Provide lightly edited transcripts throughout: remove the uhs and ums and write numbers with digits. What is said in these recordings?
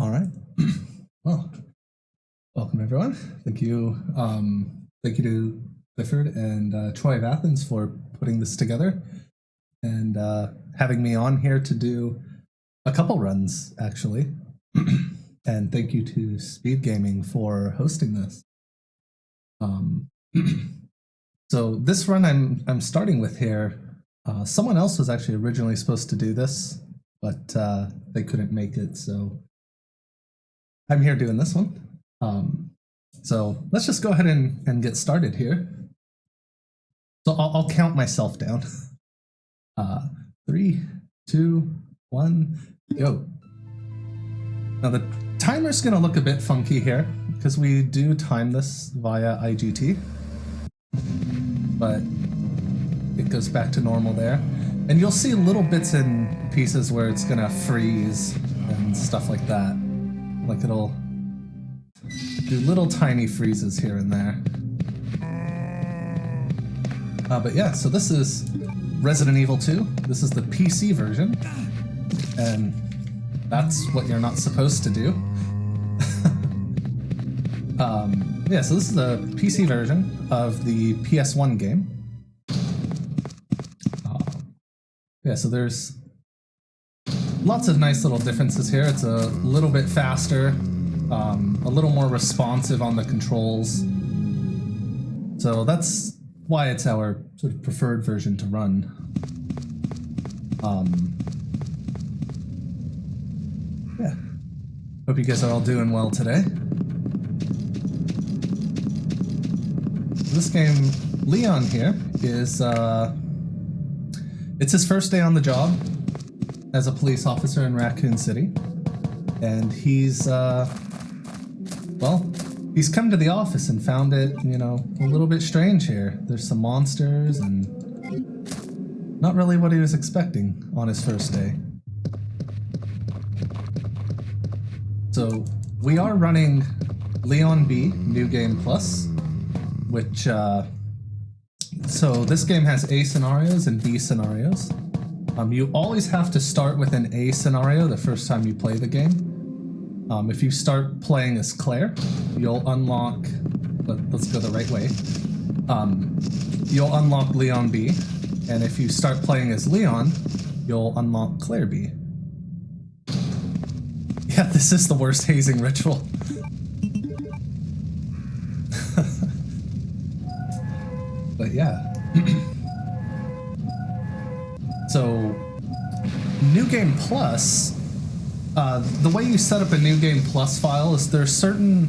All right. Well, welcome everyone. Thank you to Clifford and Troy of Athens for putting this together and having me on here to do a couple runs, actually. And thank you to SpeedGaming for hosting this. So this run I'm starting with here, someone else was actually originally supposed to do this, but they couldn't make it, so I'm here doing this one. So let's just go ahead and get started here. So I'll count myself down. 3, 2, 1, go. Now the timer's gonna look a bit funky here because we do time this via IGT, but it goes back to normal there. And you'll see little bits and pieces where it's gonna freeze and stuff like that. Like it'll do little tiny freezes here and there. But yeah, so this is Resident Evil 2. This is the PC version. And that's what you're not supposed to do. Yeah, so this is the PC version of the PS1 game. Yeah, so there's lots of nice little differences here. It's a little bit faster, a little more responsive on the controls. So that's why it's our sort of preferred version to run. Yeah. Hope you guys are all doing well today. This game, Leon here, is, it's his first day on the job as a police officer in Raccoon City. And he's, well, he's come to the office and found it, you know, a little bit strange here. There's some monsters and not really what he was expecting on his first day. So we are running Leon B New Game Plus, which, so this game has A scenarios and B scenarios. You always have to start with an A scenario the first time you play the game. If you start playing as Claire, you'll unlock, let's go the right way. You'll unlock Leon B, and if you start playing as Leon, you'll unlock Claire B. Yeah, this is the worst hazing ritual. But yeah. So, New Game Plus, the way you set up a New Game Plus file is there's certain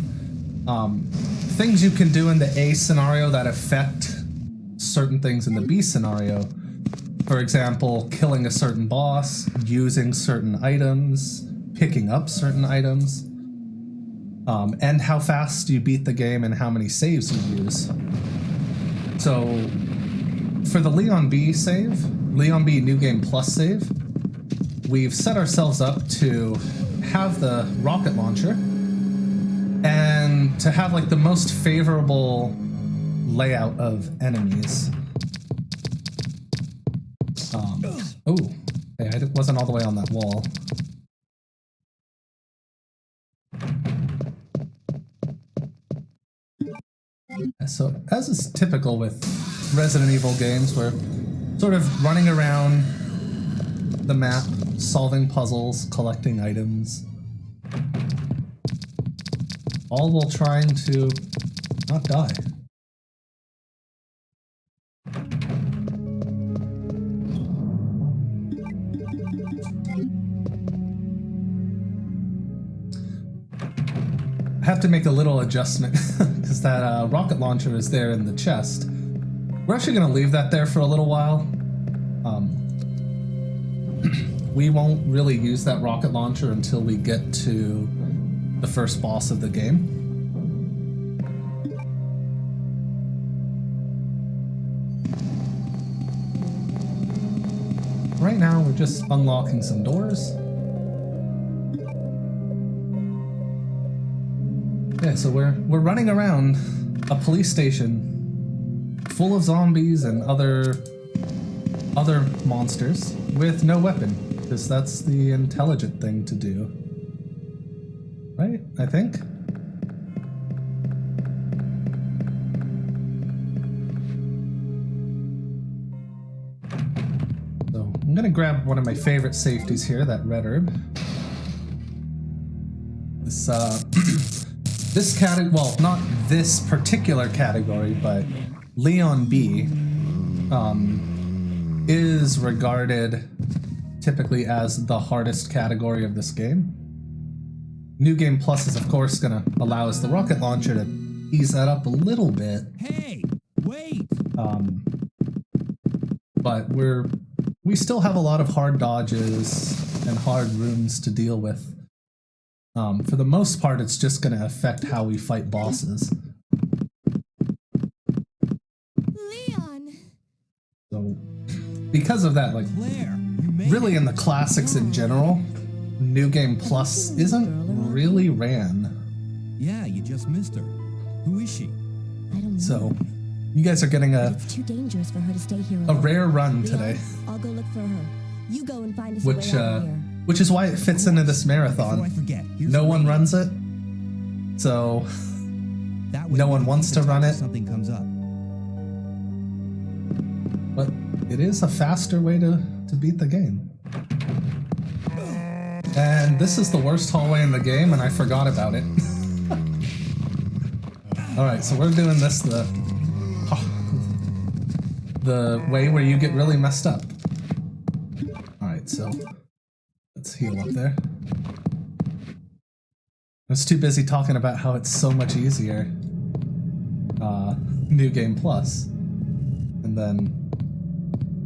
things you can do in the A scenario that affect certain things in the B scenario. For example, killing a certain boss, using certain items, picking up certain items, and how fast you beat the game and how many saves you use. So, for the Leon B save, Leon B New Game Plus save, we've set ourselves up to have the rocket launcher and to have like the most favorable layout of enemies. Oh, hey, I wasn't all the way on that wall. So, as is typical with Resident Evil games, we're sort of running around the map, solving puzzles, collecting items, all while trying to not die. I have to make a little adjustment because that rocket launcher is there in the chest. We're actually going to leave that there for a little while. We won't really use that rocket launcher until we get to the first boss of the game. Right now, we're just unlocking some doors. Yeah, so we're running around a police station full of zombies and other monsters with no weapon, because that's the intelligent thing to do. right? I think. So I'm gonna grab one of my favorite safeties here, that red herb. This this category, well, not this particular category, but Leon B is regarded typically as the hardest category of this game. New Game Plus is of course gonna allow us the rocket launcher to ease that up a little bit. Hey, wait! But we still have a lot of hard dodges and hard rooms to deal with. For the most part, it's just gonna affect how we fight bosses. Leon! So, because of that, like, Claire, you made really it. in the classics in general, New Game Plus isn't really ran. Yeah, you just missed her. Who is she? I don't know. So, you guys are getting It's too dangerous for her to stay here a alone. rare run Leon, today, I'll go look for her. You go and find us a way out of here. which is why it fits into this Before I marathon. forget, here's No the one radio. runs it, so That way no we one can wants keep to in run touch it. if something comes up. but it is a faster way to beat the game. And this is the worst hallway in the game, and I forgot about it. Alright, so we're doing this the way where you get really messed up. Alright, so let's heal up there. I was too busy talking about how it's so much easier. New Game Plus. And then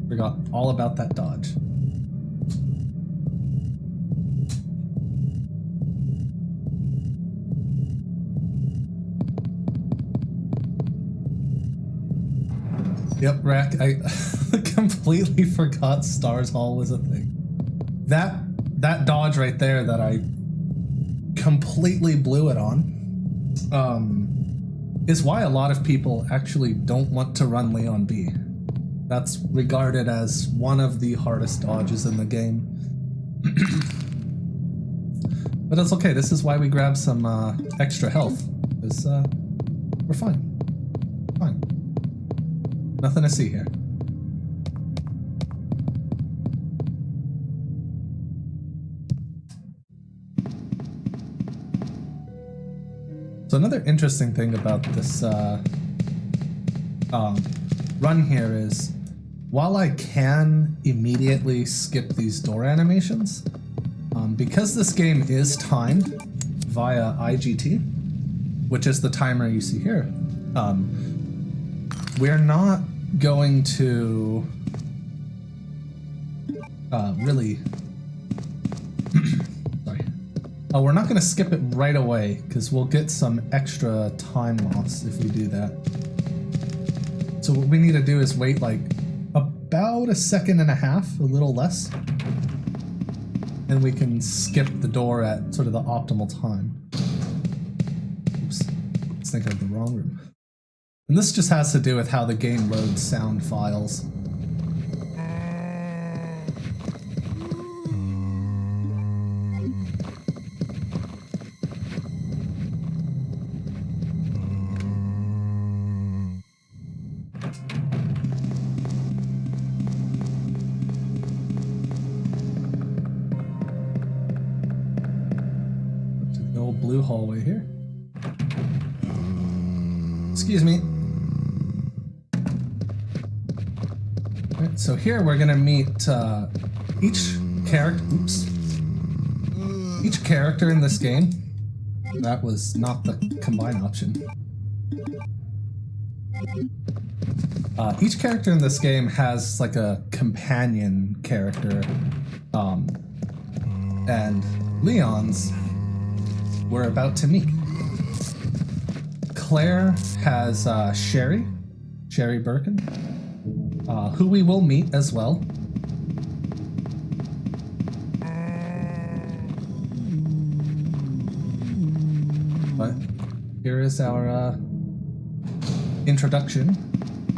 forgot all about that dodge. Yep, Rack, I completely forgot Stars Hall was a thing. That dodge right there that I completely blew it on, is why a lot of people actually don't want to run Leon B. That's regarded as one of the hardest dodges in the game. But it's okay, this is why we grab some extra health, because we're fine. Fine. Nothing to see here. So another interesting thing about this run here is, while I can immediately skip these door animations, because this game is timed via IGT, which is the timer you see here, we're not going to really sorry. We're not going to skip it right away, because we'll get some extra time loss if we do that. So what we need to do is wait like about 1.5 seconds, a little less, and we can skip the door at sort of the optimal time. Oops, I was thinking of the wrong room. And this just has to do with how the game loads sound files. The old blue hallway here. Excuse me. Alright, so here we're gonna meet each character. Oops. Each character in this game. That was not the combine option. Each character in this game has like a companion character, and Leon's we're about to meet. Claire has Sherry Birkin, who we will meet as well. But here is our introduction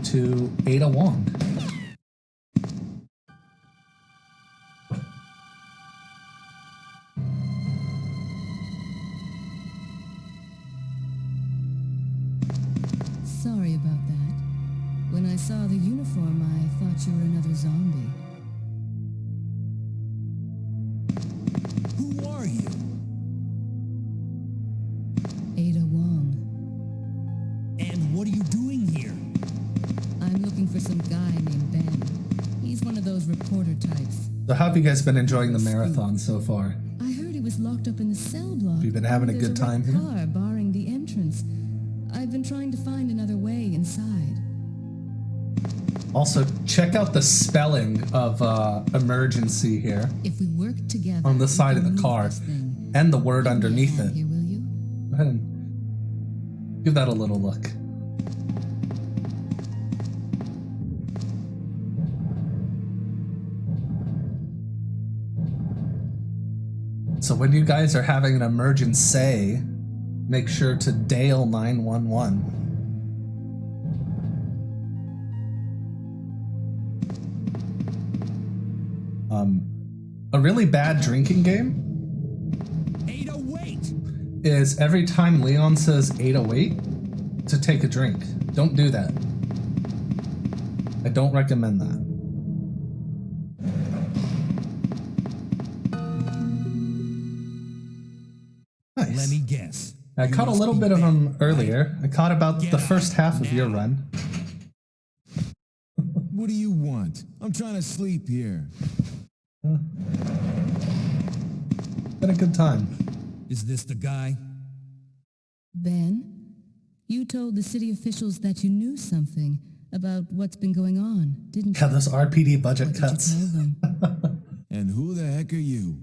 to Ada Wong. saw the uniform, I thought you were another zombie. Who are you? Ada Wong. And what are you doing here? I'm looking for some guy named Ben. He's one of those reporter types. So how have you guys been enjoying the marathon so far? I heard he was locked up in the cell block. Have you been having a good time There's a here? red car barring the entrance. I've been trying to find another way inside. Also, check out the spelling of emergency here If we work together on the side we of can the move car this thing. and the word Give me a underneath hand it. Here, will you? Go ahead and give that a little look. So when you guys are having an emergency, make sure to dial 911. A really bad drinking game Ada, wait! is every time Leon says Ada wait to take a drink. Don't do that. I don't recommend that. Nice. Let me guess. I You caught a must little be bit of Ben, them earlier. I caught about Get the first out half of your now. run. What do you want? I'm trying to sleep here. Had a good time. Is this the guy? Ben, you told the city officials that you knew something about what's been going on, didn't you? Yeah, those RPD budget What did you cuts. tell them? And who the heck are you?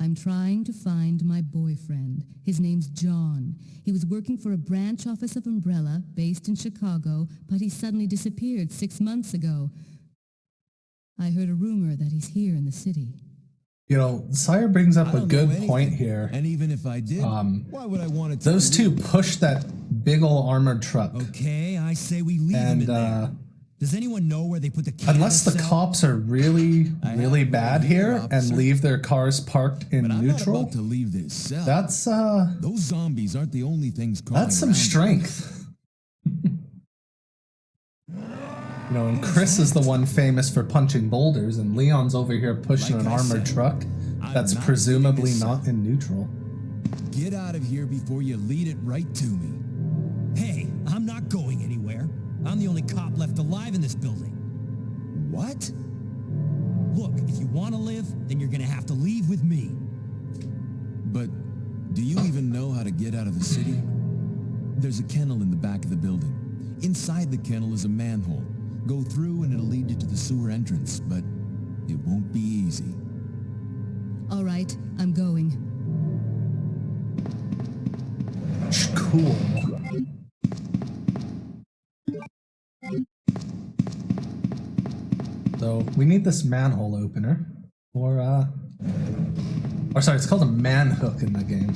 I'm trying to find my boyfriend. His name's John. He was working for a branch office of Umbrella based in Chicago, but he suddenly disappeared 6 months ago. I heard a rumor that he's here in the city. You know, Sire brings up I a don't good know anything. point here. And even if I did, why would I want to? Those two push that big ol' armored truck. Okay, I say we leave him And in there. Does anyone know where they put the unless the cell? cops are really, I really have bad no idea, here and officer. leave their cars parked in But I'm neutral, not about to leave this cell. that's Those zombies aren't the only things crawling some around. strength. You know, and Chris is the one famous for punching boulders, and Leon's over here pushing Like an I armored said, truck I'm that's not presumably leaving this not in neutral. Get out of here before you lead it right to me. Hey, I'm not going anywhere. I'm the only cop left alive in this building. What? Look, if you want to live, then you're gonna have to leave with me. But do you even know how to get out of the city? There's a kennel in the back of the building. Inside the kennel is a manhole. Go through and it'll lead you to the sewer entrance, but it won't be easy. All right, I'm going. Cool. So we need this manhole opener, or sorry, it's called a manhook in the game,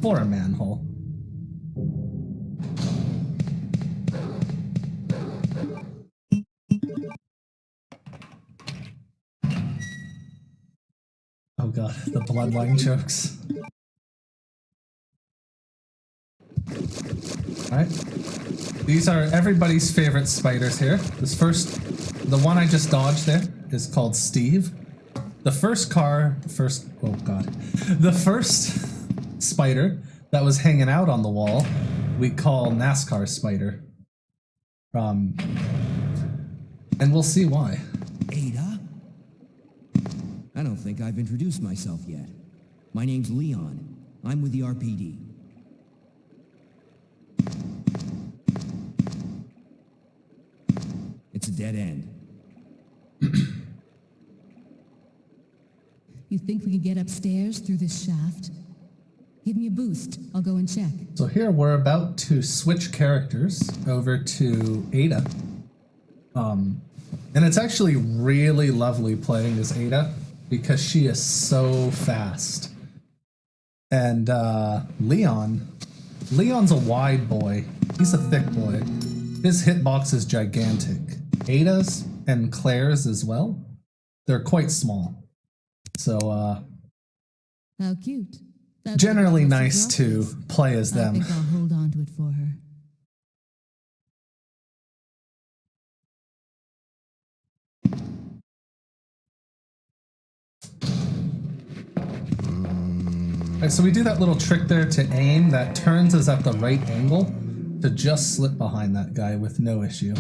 for a manhole. Oh god, the bloodline jokes. Alright. These are everybody's favorite spiders here. This first, the one I just dodged there is called Steve. The first oh god. The first spider that was hanging out on the wall, we call NASCAR Spider. And we'll see why. Ada? I don't think I've introduced myself yet. My name's Leon. I'm with the RPD. It's a dead end. You think we can get upstairs through this shaft? Give me a boost. I'll go and check. So here we're about to switch characters over to Ada. And it's actually really lovely playing as Ada because she is so fast. And Leon's a wide boy. He's a thick boy. His hitbox is gigantic. Ada's and Claire's as well. They're quite small. So How cute. That's generally a nice rough to piece. play as I them. think I'll hold on to it for her. Right, so we do that little trick there to aim that turns us at the right angle to just slip behind that guy with no issue.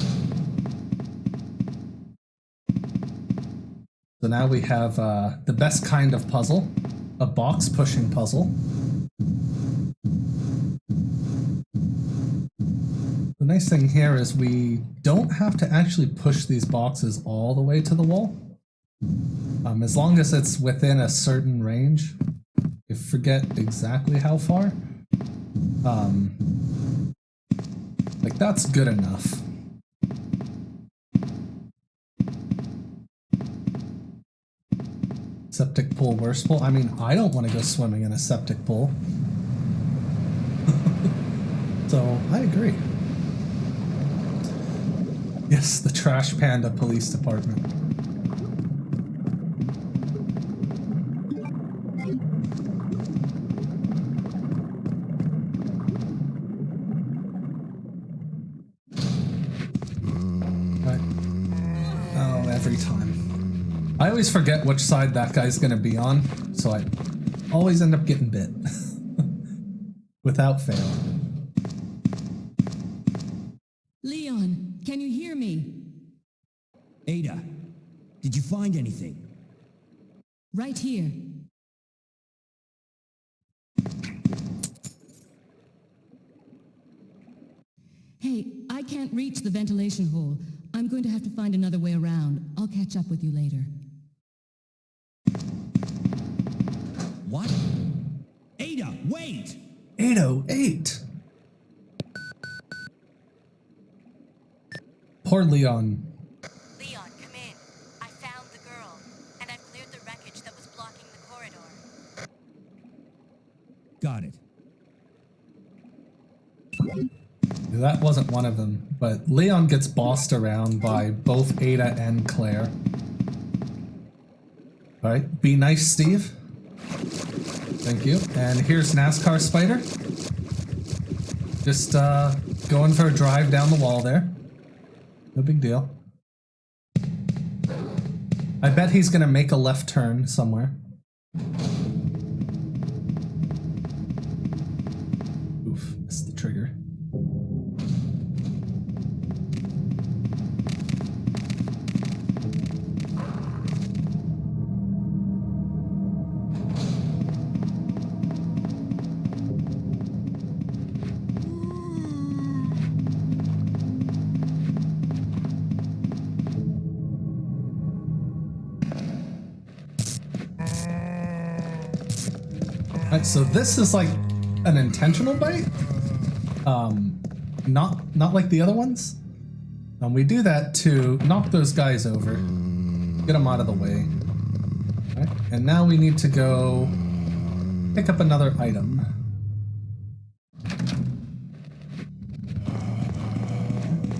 So now we have the best kind of puzzle, a box pushing puzzle. The nice thing here is we don't have to actually push these boxes all the way to the wall. As long as it's within a certain range. I forget exactly how far. Like that's good enough. Septic pool, worst pool. I mean, I don't want to go swimming in a septic pool. So I agree. Yes, the Trash Panda Police Department. Right. Oh, every time. I always forget which side that guy's gonna be on, so I always end up getting bit. Without fail. Leon, can you hear me? Ada, did you find anything? Right here. Hey, I can't reach the ventilation hole. I'm going to have to find another way around. I'll catch up with you later. What? Ada, wait! 808. Poor Leon. Leon, come in. I found the girl, and I've cleared the wreckage that was blocking the corridor. Got it. That wasn't one of them, but Leon gets bossed around by both Ada and Claire. Alright, be nice, Steve. Thank you. And here's NASCAR Spider. Just going for a drive down the wall there. No big deal. I bet he's gonna make a left turn somewhere. Oof, missed the trigger. Right, so this is like an intentional bite, not like the other ones. We do that to knock those guys over, get them out of the way. Right, and now we need to go pick up another item.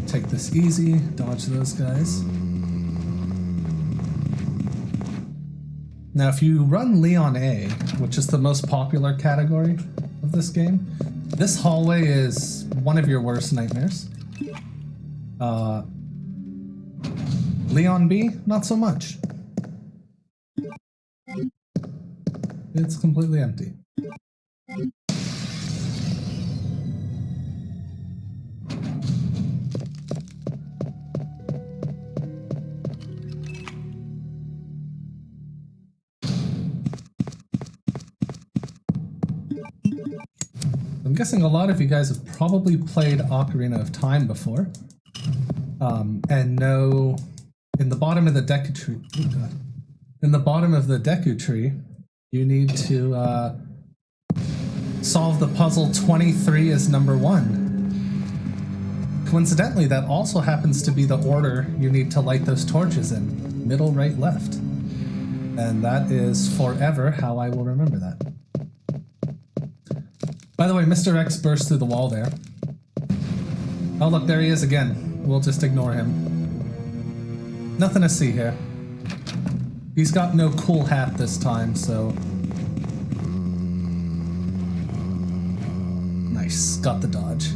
Take this easy, dodge those guys. Now, if you run Leon A, which is the most popular category of this game, this hallway is one of your worst nightmares. Leon B, not so much. It's completely empty. I'm guessing a lot of you guys have probably played Ocarina of Time before, and know in the bottom of the Deku Tree, oh God, in the bottom of the Deku Tree, you need to solve the puzzle 23 as number 1. Coincidentally, that also happens to be the order you need to light those torches in: middle, right, left, and that is forever how I will remember that. By the way, Mr. X burst through the wall there. Oh look, there he is again. We'll just ignore him. Nothing to see here. He's got no cool hat this time, so... Nice, got the dodge.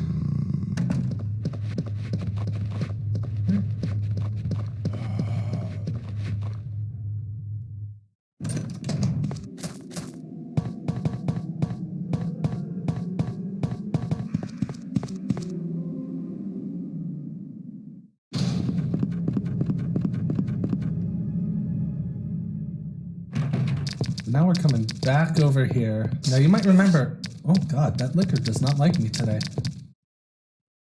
Now we're coming back over here. Now you might remember, oh god, that liquor does not like me today.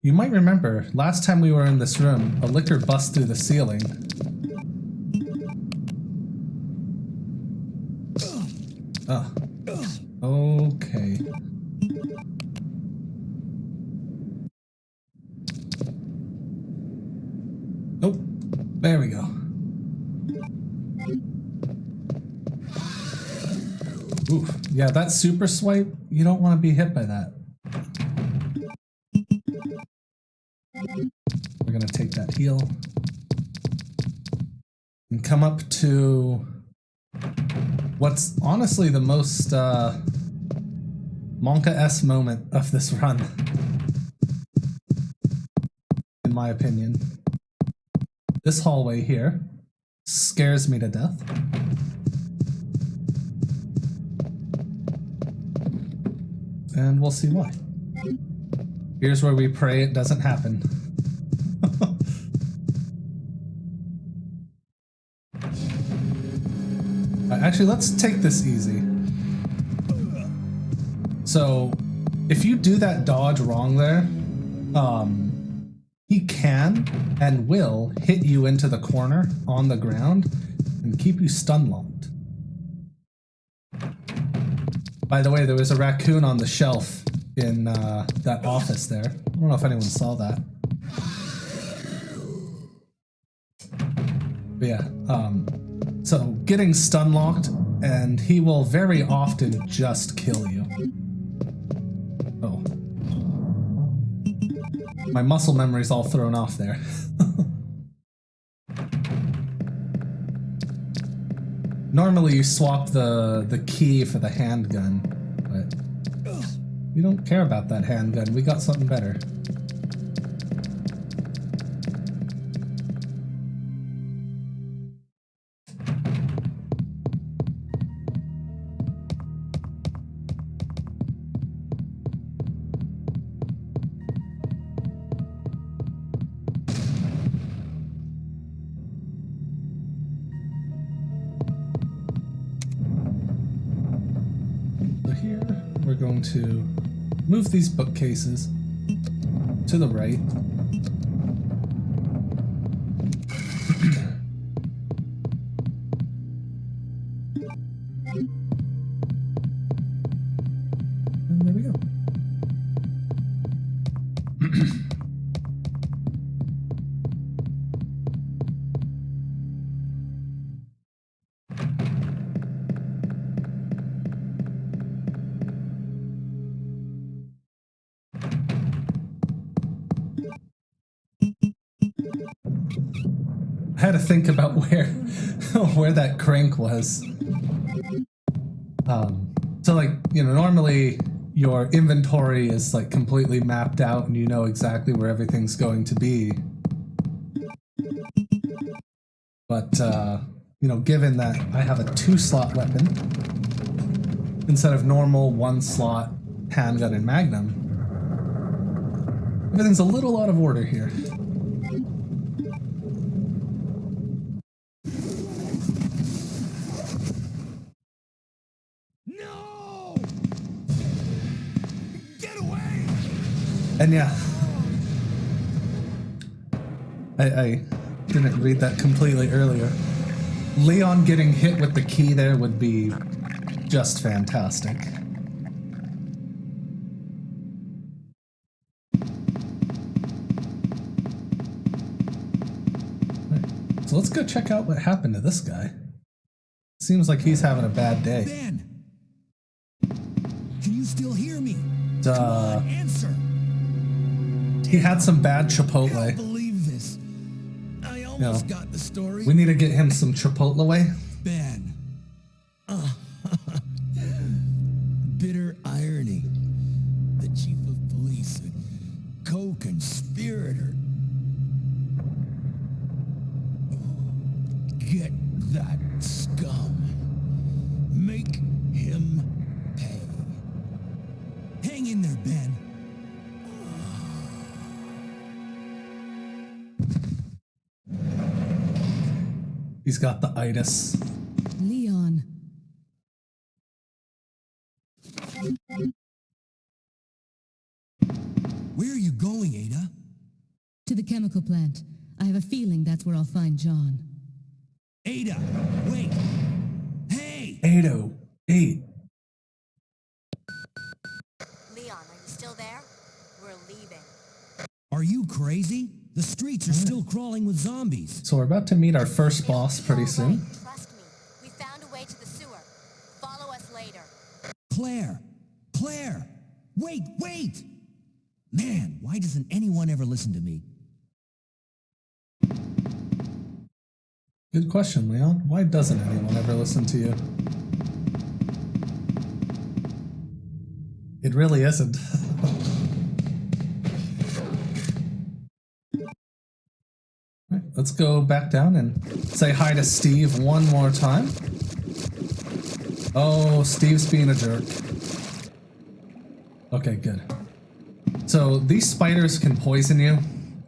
You might remember, last time we were in this room, a liquor bust through the ceiling. Oh. Okay. Oh, there we go. Ooh, yeah, that super swipe, you don't want to be hit by that. We're gonna take that heal and come up to what's honestly the most Monka-esque moment of this run, in my opinion. This hallway here scares me to death. And we'll see why. Here's where we pray it doesn't happen. Actually, let's take this easy. So, if you do that dodge wrong there, he can and will hit you into the corner on the ground and keep you stun locked. By the way, there was a raccoon on the shelf in that office there. I don't know if anyone saw that. But yeah, so getting stun locked, and he will very often just kill you. Oh. My muscle memory's all thrown off there. Normally you swap the key for the handgun, but we don't care about that handgun. We got something better. Here, we're going to move these bookcases to the right. And there we go. I had to think about where that crank was. So like, you know, normally your inventory is like completely mapped out and you know exactly where everything's going to be. But, you know, given that I have a 2-slot weapon instead of normal 1-slot handgun and magnum, everything's a little out of order here. No! Get away! And yeah, I didn't read that completely earlier. Leon getting hit with the key there would be just fantastic. Right, so let's go check out what happened to this guy. Seems like he's having a bad day. Ben! Can you still hear me? Duh. Come on, answer! He had some bad I can't Chipotle. believe this. I almost got the story. We need to get him some Chipotle. Ben. Bitter irony. The chief of police, a co-conspirator. Get that scum. Make him pay. Hang in there, Ben. He's got the itis. Leon, Where are you going, Ada? To the chemical plant. I have a feeling that's where I'll find John. Ada, wait! Hey! 808. Leon, are you still there? We're leaving. Are you crazy? The streets are still crawling with zombies. So we're about to meet our first boss pretty It's all right. soon. Trust me. We found a way to the sewer. Follow us later. Claire! Claire! Wait, wait! Man, why doesn't anyone ever listen to me? Good question, Leon. Why doesn't anyone ever listen to you? It really isn't. Right, let's go back down and say hi to Steve one more time. Oh, Steve's being a jerk. Okay, good. So these spiders can poison you,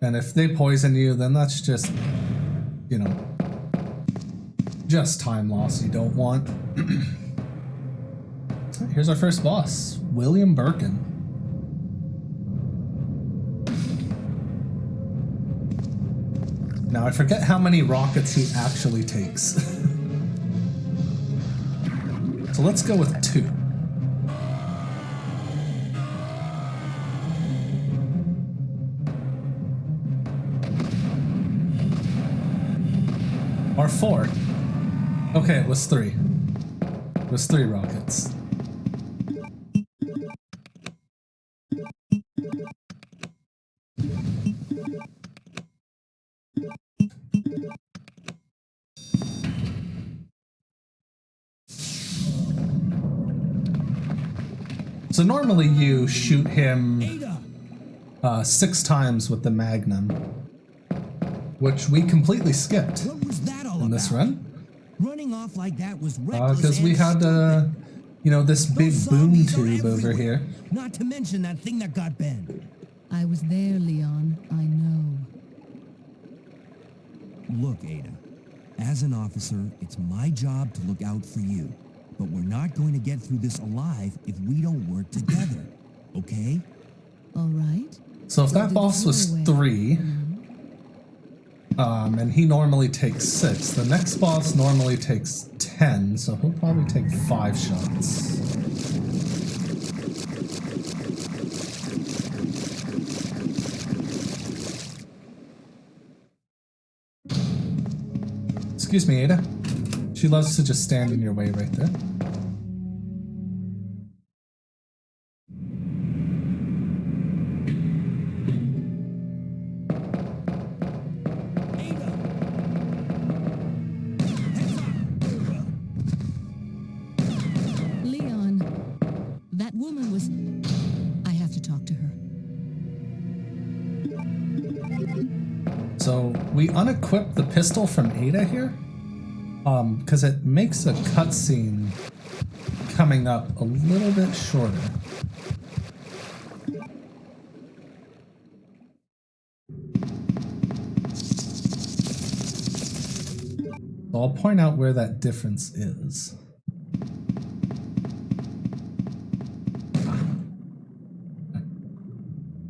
and if they poison you, then that's just, you know, just time loss you don't want. Here's our first boss, William Birkin. Now I forget how many rockets he actually takes. So let's go with 2. Or 4. Okay, it was 3. It was 3 rockets. So normally you shoot him Ada! 6 times with the Magnum, which we completely skipped What was that all in about? this run. Running off like that was reckless Because we and had, stupid. you know, this big Those boom zombies are tube over everywhere. here. Not to mention that thing that got Ben. I was there, Leon. I know. Look, Ada, as an officer, it's my job to look out for you. But we're not going to get through this alive if we don't work together, okay? All right. So if We'll that do boss the was slow way. 3, and he normally takes 6, the next boss normally takes 10, so he'll probably take 5 shots. Excuse me, Ada. She loves to just stand in your way right there. Ada! Heads up! Leon, that woman was... I have to talk to her. So we unequip the pistol from Ada here, because it makes a cutscene coming up a little bit shorter. So I'll point out where that difference is.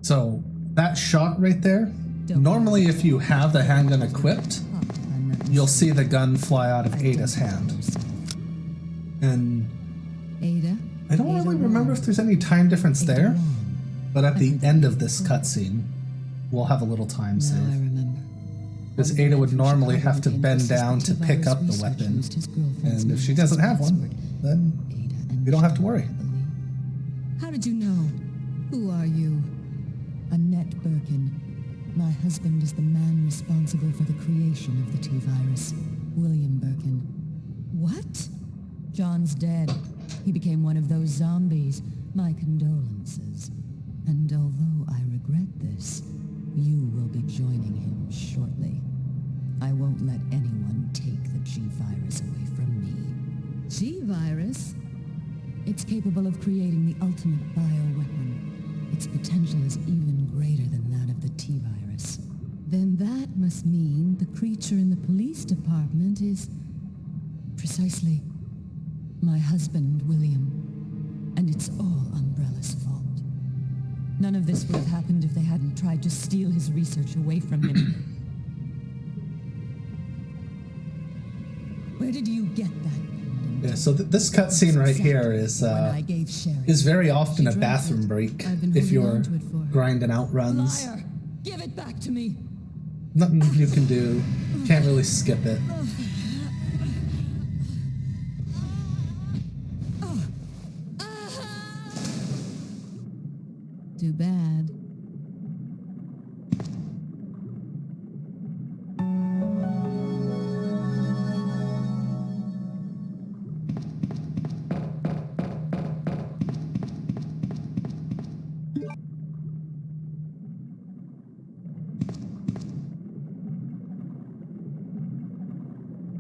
So that shot right there, normally if you have the handgun equipped, you'll see the gun fly out of Ada's hand. And Ada? I don't really remember if there's any time difference there, but at the end of this cutscene, we'll have a little time Now I save. remember. Because Ada would normally have to bend down to pick up the weapon, and if she doesn't have one, then you don't have to worry. How did you know? Who are you? Annette Birkin. My husband is the man responsible for the creation of the T-virus. William Birkin. What? John's dead. He became one of those zombies. My condolences. And although I regret this, you will be joining him shortly. I won't let anyone take the G-virus away from me. G-virus? It's capable of creating the ultimate bioweapon. Its potential is even greater than that of the T-virus. Then that must mean the creature in the police department is... precisely my husband, William. And it's all Umbrella's fault. None of this would have happened if they hadn't tried to steal his research away from him. Where did you get that? Yeah, so this cutscene right here is very often a bathroom break if you're grinding out runs. Liar! Give it back to me! Nothing you can do. Can't really skip it. Too bad.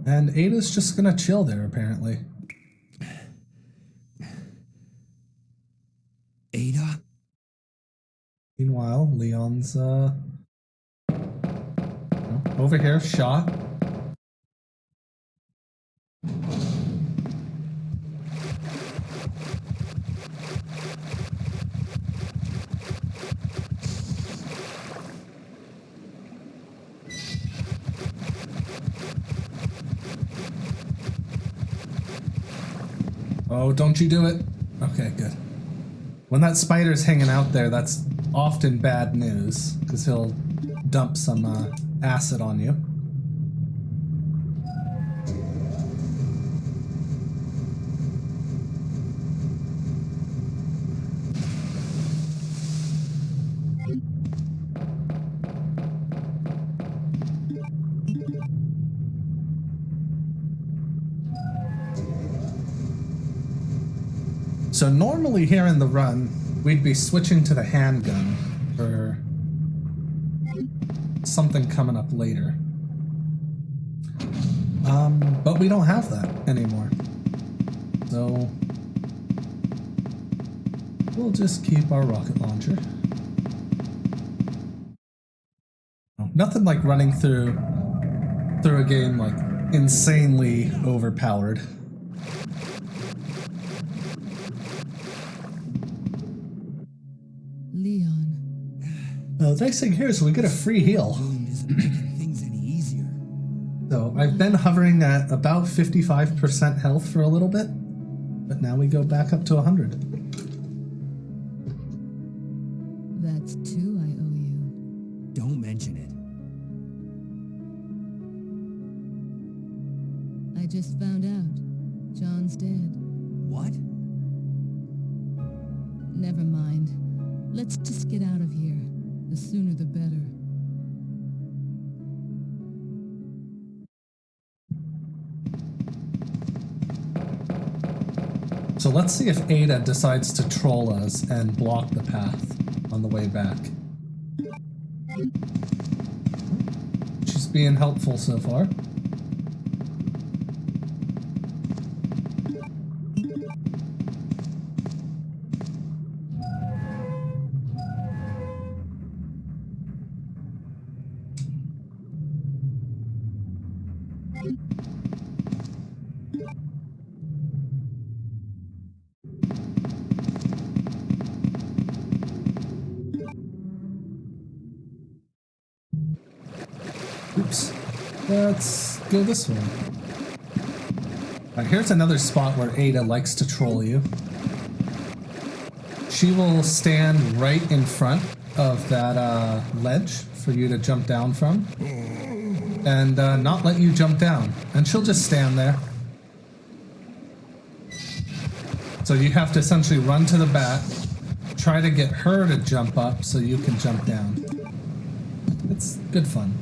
And Ada's just gonna chill there, apparently. Ada? Meanwhile, Leon's, over here, shot. Oh, don't you do it. Okay, good. When that spider's hanging out there, that's often bad news, because he'll dump some acid on you. So normally here in the run, we'd be switching to the handgun for something coming up later. But we don't have that anymore. So we'll just keep our rocket launcher. Nothing like running through a game like insanely overpowered. The nice thing here is we get a free heal. Things any easier. So I've been hovering at about 55% health for a little bit, but now we go back up to 100. That's 2 I owe you. Don't mention it. I just found out. John's dead. What? Never mind. Let's just get out of here. The sooner the better. So let's see if Ada decides to troll us and block the path on the way back. She's being helpful so far. Oops. Let's go this way. Alright, here's another spot where Ada likes to troll you. She will stand right in front of that ledge for you to jump down from. And not let you jump down. And she'll just stand there. So you have to essentially run to the back, try to get her to jump up so you can jump down. It's good fun.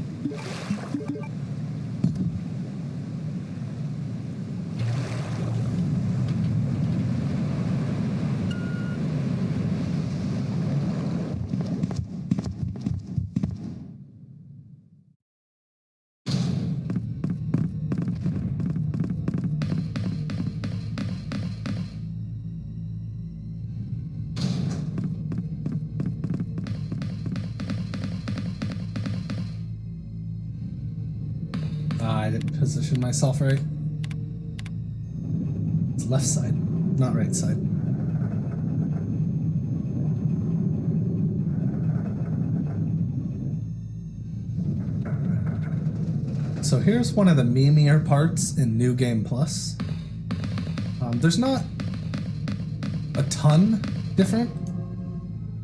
I didn't position myself right. It's left side, not right side. So here's one of the memeier parts in New Game Plus. There's not a ton different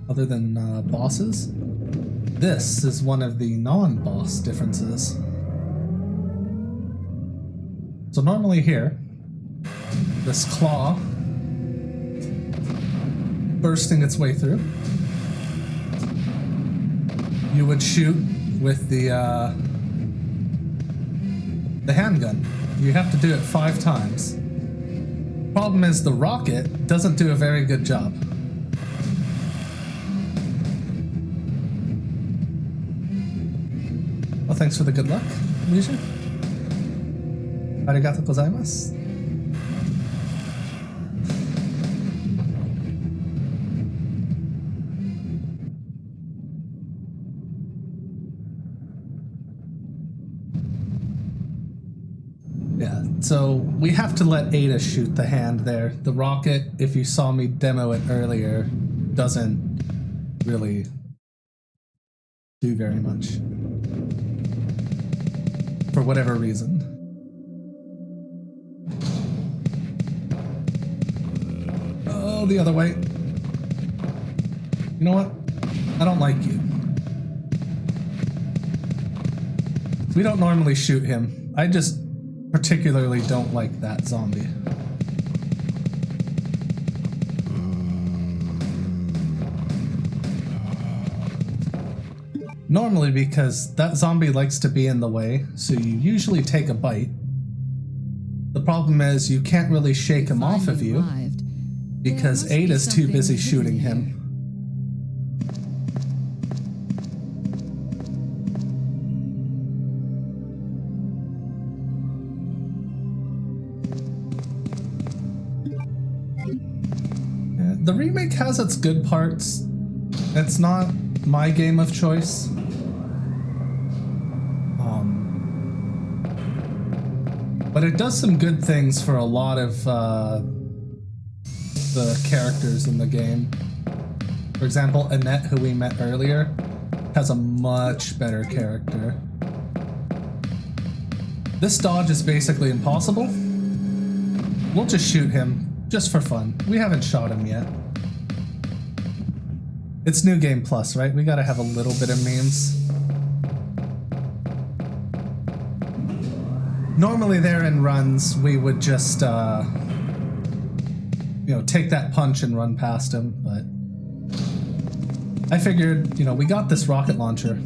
other than bosses. This is one of the non-boss differences. So normally here, this claw bursting its way through, you would shoot with the handgun. You have to do it 5 times. Problem is the rocket doesn't do a very good job. Well, thanks for the good luck, Leisure. Arigato gozaimasu. Yeah, so we have to let Ada shoot the hand there. The rocket, if you saw me demo it earlier, doesn't really do very much. For whatever reason. Oh, the other way. You know what? I don't like you. We don't normally shoot him. I just particularly don't like that zombie. Normally because that zombie likes to be in the way, so you usually take a bite. The problem is you can't really shake him off of you because Ada's too busy shooting him. The remake has its good parts. It's not my game of choice. But it does some good things for a lot of the characters in the game. For example, Annette, who we met earlier, has a much better character. This dodge is basically impossible. We'll just shoot him, just for fun. We haven't shot him yet. It's New Game Plus, right? We gotta have a little bit of memes. Normally there in runs, we would just, take that punch and run past him, but I figured, we got this rocket launcher.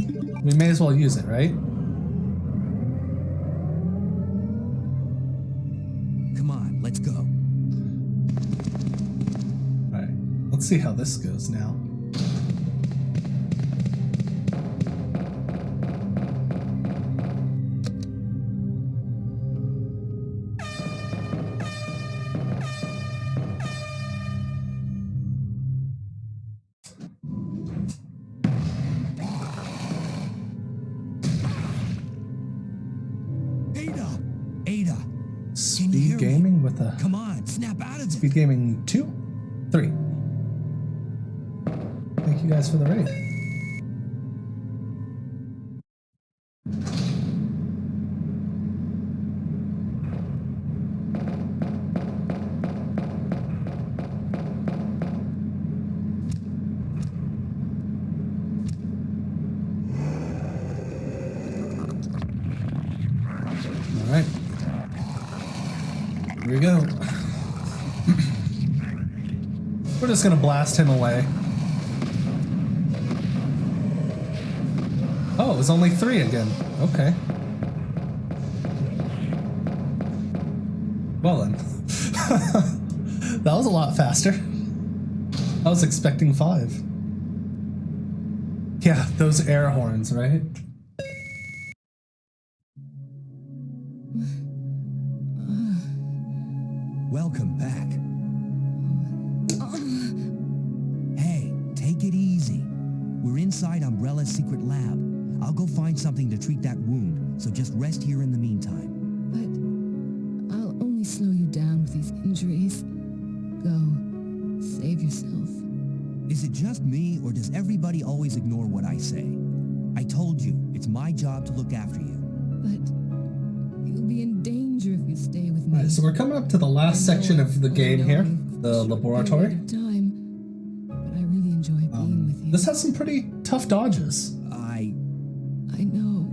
We may as well use it, right? Come on, let's go. All right, let's see how this goes now. SpeedGaming with a... Come on, snap out of it. SpeedGaming 2? 3. Thank you guys for the raid. All right. Here we go. We're just gonna blast him away. Oh, it was only 3 again. Okay. Well then. That was a lot faster. I was expecting 5. Yeah, those air horns, right? Welcome back. Hey, take it easy. We're inside Umbrella's secret lab. I'll go find something to treat that wound, so just rest here in the meantime. But I'll only slow you down with these injuries. Go. Save yourself. Is it just me, or does everybody always ignore what I say? I told you, it's my job to look after you. But So we're coming up to the last section of the game here, the laboratory. Time, but I really enjoy being with you. This has some pretty tough dodges. I know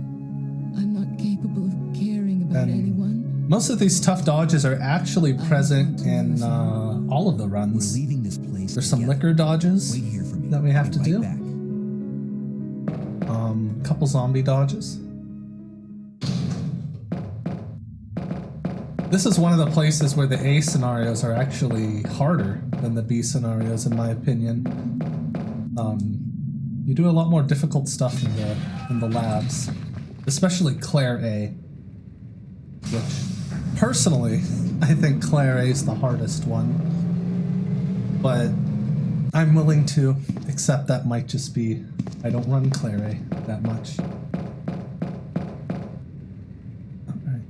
I'm not capable of caring about And anyone. most of these tough dodges are actually present in all of the runs. We're leaving this place. There's some together. liquor dodges Wait here for me. that we have I'll to be do. right back. Couple zombie dodges. This is one of the places where the A scenarios are actually harder than the B scenarios, in my opinion. You do a lot more difficult stuff in the labs, especially Claire A, which personally I think Claire A is the hardest one, but I'm willing to accept that might just be I don't run Claire A that much. Alright.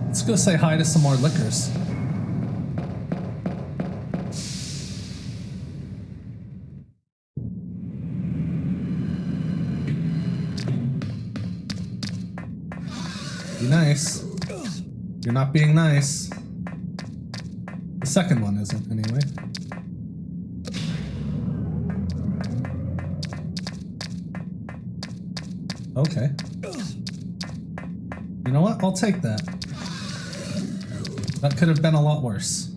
Let's go say hi to some more liquors. Be nice. You're not being nice. The second one isn't, anyway. Okay. You know what? I'll take that. That could have been a lot worse.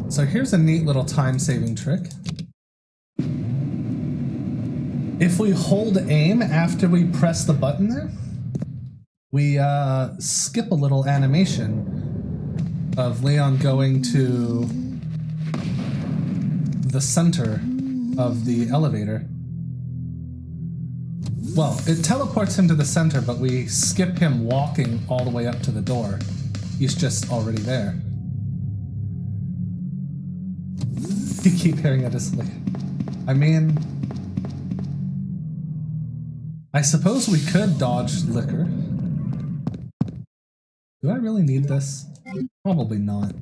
So here's a neat little time-saving trick. If we hold aim after we press the button there, we skip a little animation of Leon going to the center of the elevator. Well, it teleports him to the center, but we skip him walking all the way up to the door. He's just already there. You keep hearing it asleep. I mean, I suppose we could dodge liquor. Do I really need this? Probably not.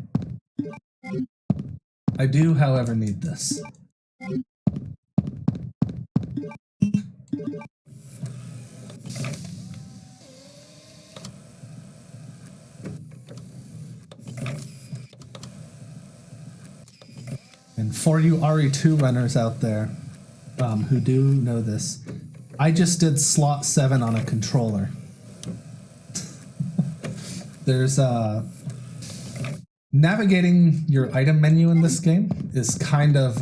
I do, however, need this. And for you RE2 runners out there who do know this, I just did slot 7 on a controller. There's navigating your item menu in this game is kind of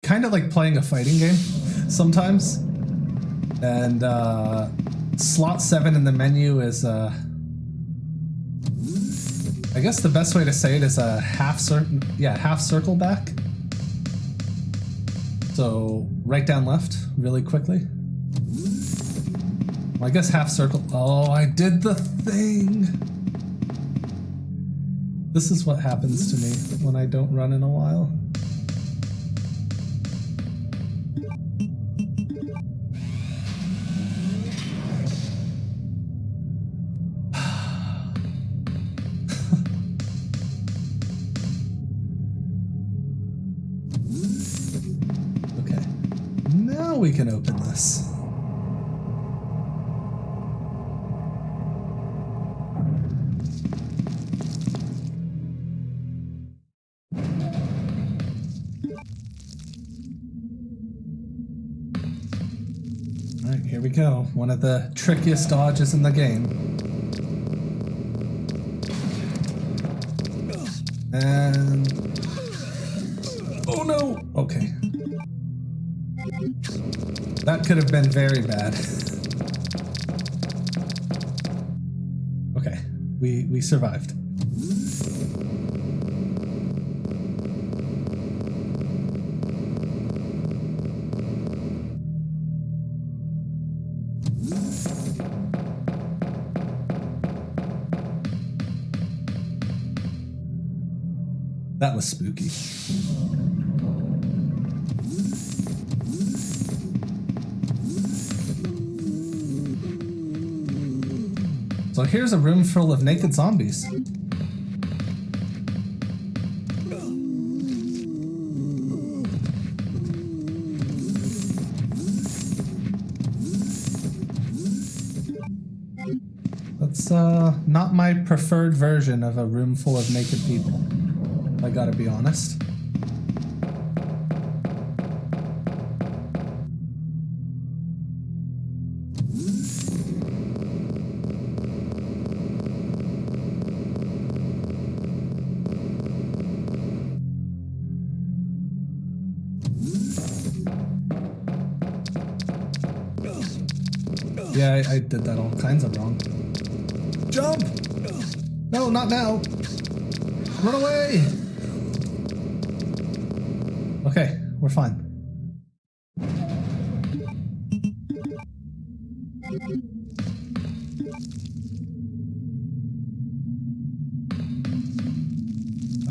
like playing a fighting game sometimes. And slot 7 in the menu is I guess the best way to say it is a half circle back. So right down left really quickly. Well, I guess half circle. Oh, I did the thing. This is what happens to me when I don't run in a while. We can open this. All right, here we go. One of the trickiest dodges in the game. And oh no! Okay. That could have been very bad. Okay, we survived. That was spooky. So here's a room full of naked zombies. That's not my preferred version of a room full of naked people. I gotta be honest. Yeah, I did that all kinds of wrong. Jump! No, not now. Run away! Okay, we're fine.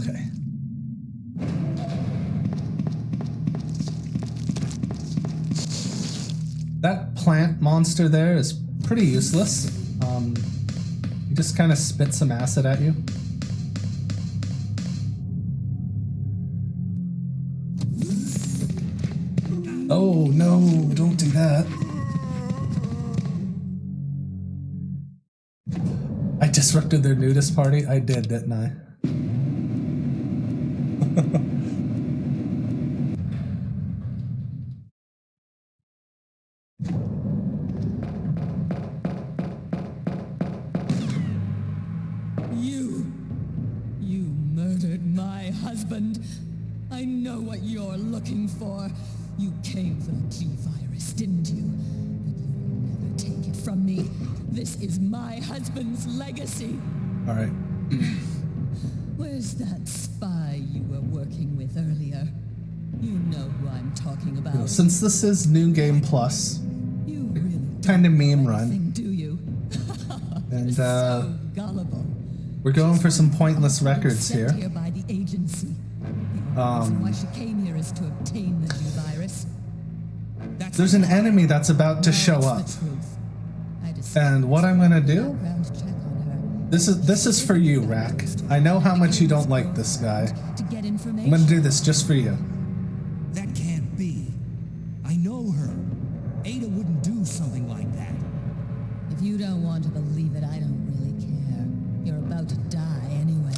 Okay. That plant monster there is pretty useless. He just kind of spits some acid at you. Oh no, don't do that. I disrupted their nudist party? I did, didn't I? You murdered my husband. I know what you're looking for. You came for the G-Virus, didn't you? But you'll never take it from me. This is my husband's legacy. All right. Where's that spy you were working with earlier? You know who I'm talking about. Since this is New Game Plus, You really kind of don't meme know run. anything, do you? And So gullible. we're going for some pointless records Sent here. by the agency. The reason why she came here is to obtain the G-Virus. There's an enemy that's about to show up. And what I'm gonna do? This is for you, Rack. I know how much you don't like this guy. I'm gonna do this just for you. That can't be. I know her. Ada wouldn't do something like that. If you don't want to believe it, I don't really care. You're about to die anyway.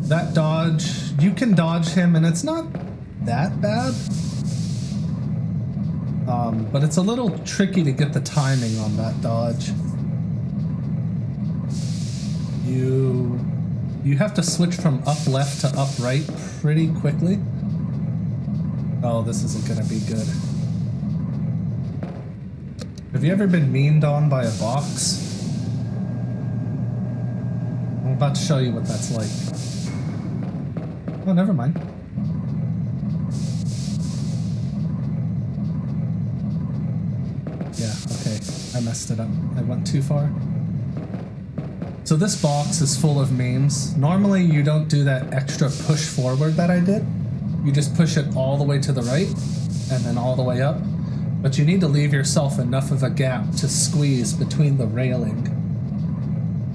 That dodge, you can dodge him and it's not that bad. But it's a little tricky to get the timing on that dodge. You have to switch from up left to up right pretty quickly. Oh, this isn't gonna be good. Have you ever been meaned on by a box? I'm about to show you what that's like. Oh, never mind. Yeah, okay. I messed it up. I went too far. So this box is full of memes. Normally you don't do that extra push forward that I did. You just push it all the way to the right and then all the way up. But you need to leave yourself enough of a gap to squeeze between the railing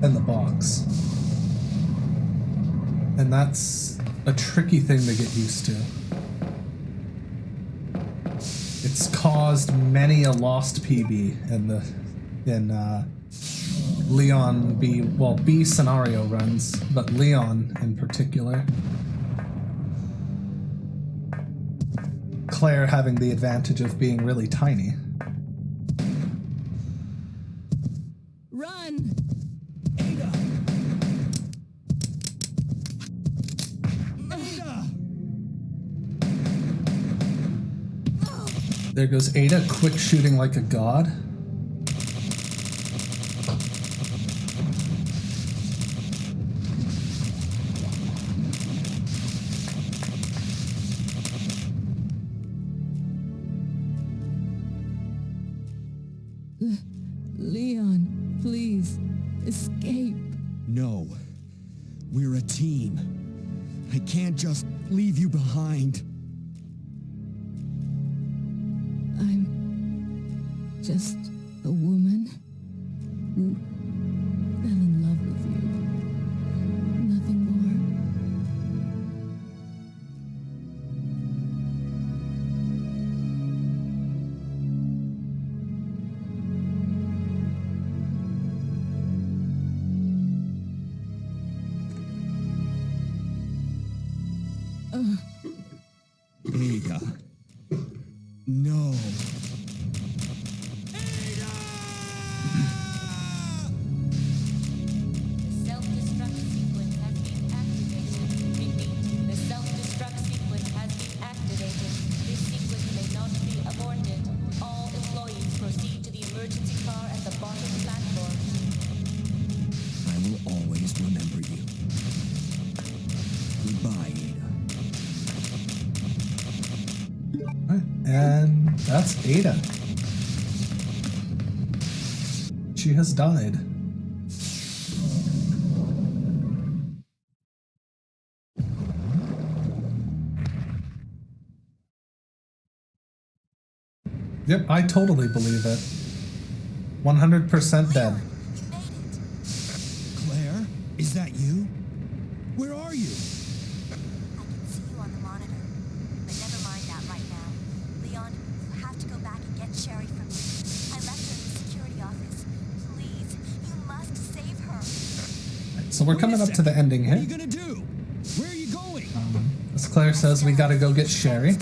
and the box. And that's a tricky thing to get used to. It's caused many a lost PB in Leon B scenario runs, but Leon in particular. Claire having the advantage of being really tiny. Run! Ada! Ada! There goes Ada, quick shooting like a god. Leon, please, escape. No. We're a team. I can't just leave you behind. I'm just a woman who fell in love with you. Nothing more. Ada. No. The self-destruct sequence has been activated. Repeat, the self-destruct sequence has been activated. This sequence may not be aborted. All employees proceed to the emergency car at the bottom platform. I will always remember you. Goodbye, Ada. And that's Ada. She has died. Yep, I totally believe it. 100% dead. Claire, is that you? Where are you? I can see you on the monitor, but never mind that right now. Leon, you have to go back and get Sherry from me. I left her in the security office. Please, you must save her. So we're coming up to the ending What are you here. gonna do? Where are you going? As Claire says, we gotta go get Sherry.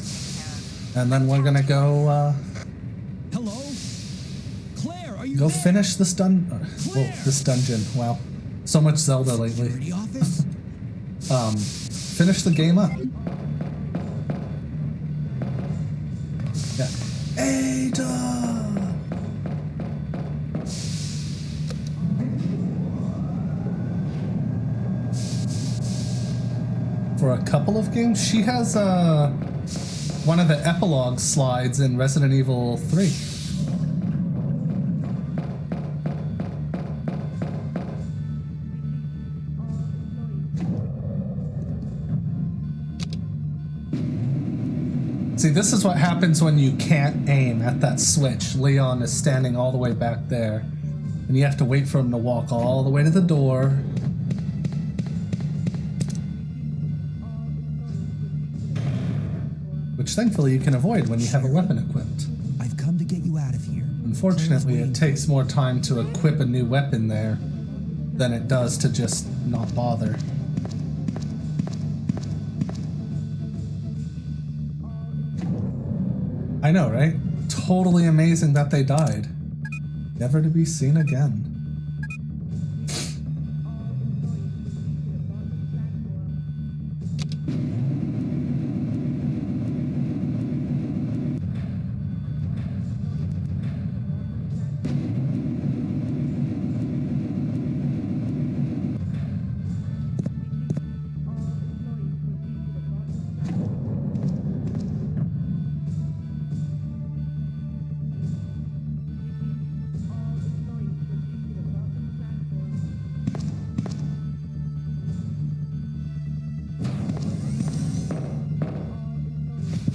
And then we're gonna go, Hello? Claire, are you go there? finish this this dungeon. Wow. So much Zelda lately. Security office? Finish the game up. Yeah. Ada! For a couple of games, she has one of the epilogue slides in Resident Evil 3. See, this is what happens when you can't aim at that switch. Leon is standing all the way back there, and you have to wait for him to walk all the way to the door. Which thankfully you can avoid when you have a weapon equipped. I've come to get you out of here. Unfortunately, it takes more time to equip a new weapon there than it does to just not bother. I know, right? Totally amazing that they died. Never to be seen again.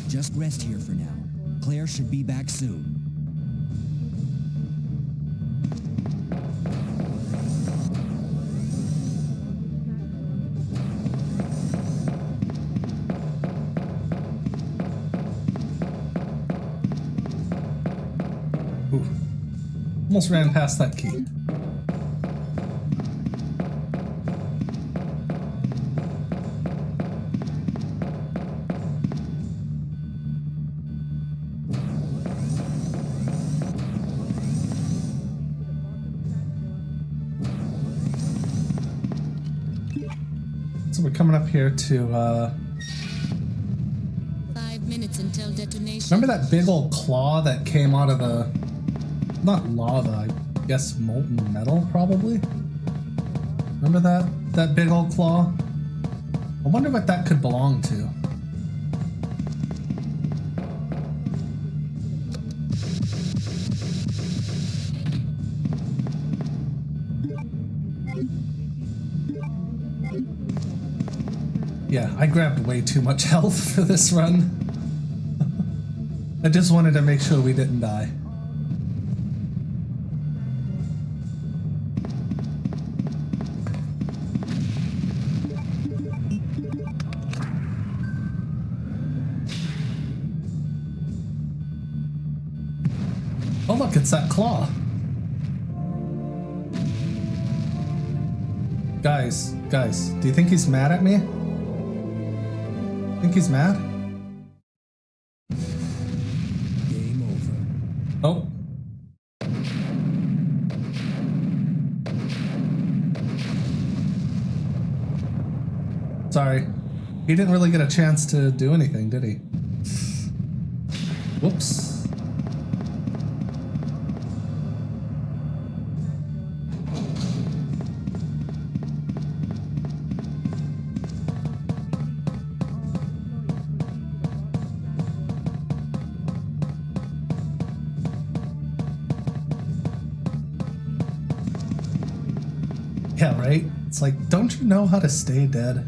Just rest here for now. Claire should be back soon. Ooh. Almost ran past that key. So we're coming up here to, 5 minutes until detonation. remember that big old claw that came out of the, not lava, I guess molten metal, probably? Remember that big old claw? I wonder what that could belong to. Yeah, I grabbed way too much health for this run. I just wanted to make sure we didn't die. Oh look, it's that claw. Guys, do you think he's mad at me? Think he's mad? Game over. Oh. Sorry. He didn't really get a chance to do anything, did he? Whoops. Yeah, right? It's like, don't you know how to stay dead?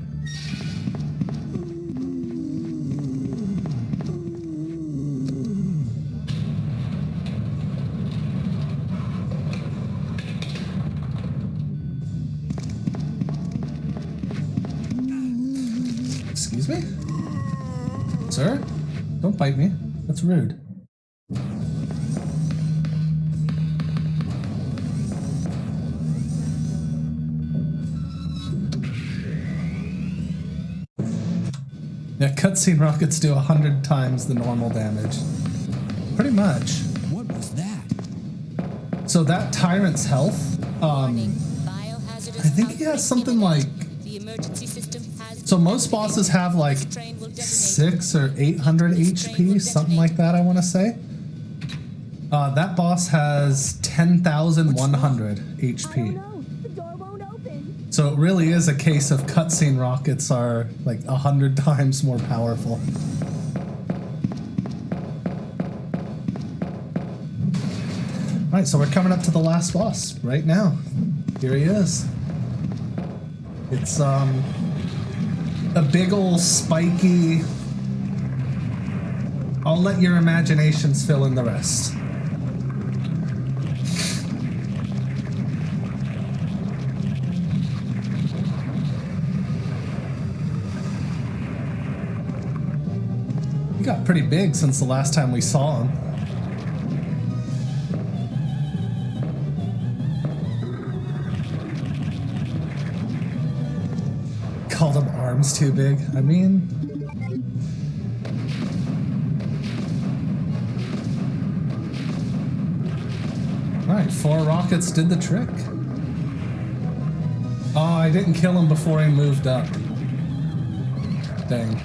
Excuse me? Sir? Don't bite me. That's rude. Yeah, cutscene rockets do 100 times the normal damage. Pretty much. What was that? So that tyrant's health, Warning. I Biohazardous think he has outbreak something imminent. like, The emergency system has so been most bosses activated. have like This train will detonate. 600 or 800 HP, something like that, I want to say. That boss has 10,100 HP. The door won't open. So it really is a case of cutscene rockets are like 100 times more powerful. Alright, so we're coming up to the last boss right now. Here he is. It's a big ol' spiky. I'll let your imaginations fill in the rest. He got pretty big since the last time we saw him. Called him arms too big. I mean... Alright, 4 rockets did the trick. Oh, I didn't kill him before he moved up. Dang.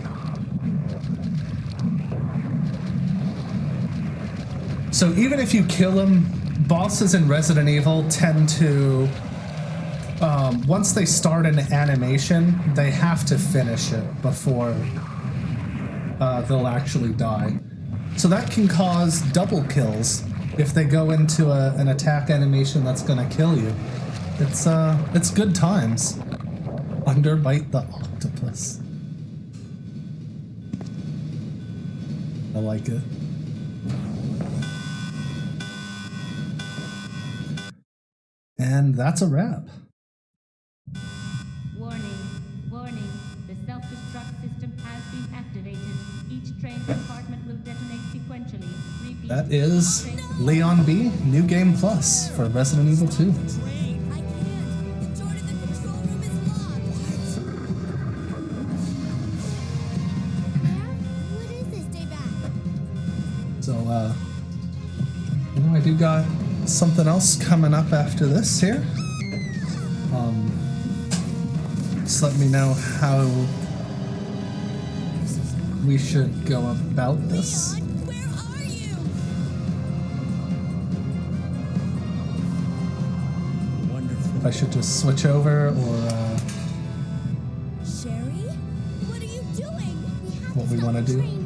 So even if you kill him, bosses in Resident Evil tend to... once they start an animation, they have to finish it before they'll actually die. So that can cause double kills if they go into an attack animation that's gonna kill you. It's good times. Underbite the octopus. I like it. And that's a wrap. Warning, warning. The self-destruct system has been activated. Each train compartment will detonate sequentially. Repeat. That is Leon B, New Game Plus for Resident Evil 2. I can't. The door to the control room is locked. What is this? Stay back. So, I do got something else coming up after this here. Just let me know how we should go about this. Where are you? Wonderful. If I should just switch over or Sherry? What are you doing? We have what we want to do.